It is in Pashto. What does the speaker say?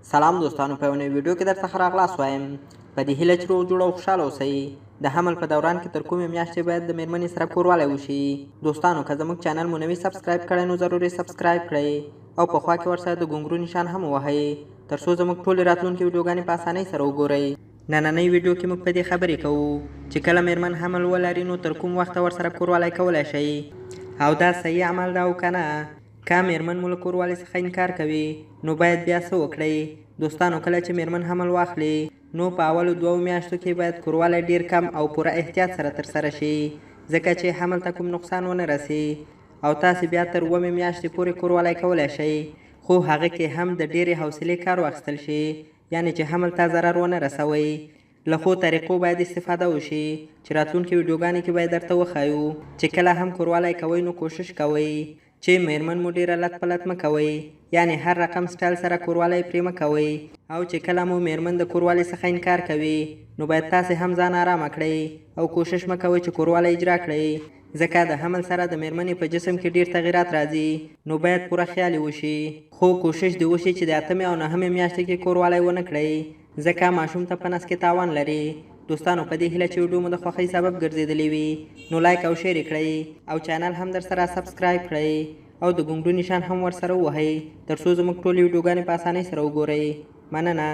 سلام دوستانو، په یو ویډیو کې درته راغلاس وایم. په دې هیله چې روغ جوړ او خوشحاله اوسئ. د حمل په دوران کې تر کومې میاشتې باید د ميرمنې سره کوروالی وشي. دوستانو که زموږ چینل مو نوي سبسکرايب کړی نو ضروري سبسکرايب کړئ او په خوا کې ورسره د ګونګرو نشان هم ووهئ تر څو زموږ ټولې راتلونکې ویډیوګانې په اسانۍ سره وګورئ. نننۍ ویډیو کې موږ په دې خبرې کوو چې کله ميرمن حمل ولري نو تر کوم وخته ورسره کوروالی کولی شئ او دا صحیح عمل ده او که نه. که ميرمن مو له کوروالي څخه انکار کوي نو باید بیا څه وکړئ. دوستانو کله چې ميرمن حمل واخلي نو په اولو 2 میاشتو کې باید کوروالی ډیر کم او پوره احتیاط سره ترسره شي ځکه چې حمل ته کوم نقصان ونه رسي او تاسې بیا تر 7 میاشتې پورې کوروالی کولی شئ، خو هغه کې هم د ډیرې حوصلې کار واخیستل شي، یعنې چې حمل ته ضرر ونه رسوئ. له ښو طریقو باید استفاده وشي چې راتلونکې ویډیوګانې کې باید درته وښایو چې کله هم کوروالی کوئ نو کوشش کوئ چې ميرمن مو ډیره لت پلت مه کوئ، یعنې هر رقم سټایل سره کوروالی پرې مه کوئ. او چې کله مو ميرمن د کوروالي څخه انکار کوي نو باید تاسې هم ځان آرامه کړئ او کوشش مه کوئ چې کوروالی اجرا کړئ ځکه د حمل سره د ميرمنې په جسم کې ډیر تغیرات راځي نو باید پوره خیال وشي. خو کوشش دې وشي چې د 8 او 9 میاشتې کې کوروالی ونه کړئ ځکه ماشوم ته په نس کې تاوان لري. دوستانو په دې هیله چې ویډیو مو د خوښۍ سبب ګرځېدلی وي نو لایک او شیر کړئ او چینل هم در سره سبسکرايب کړئ او د ګونګرو نشان هم ورسره ووهئ تر څو زموږ ټولې ویډیوګانې په اسانۍ سره وګورئ. مننه.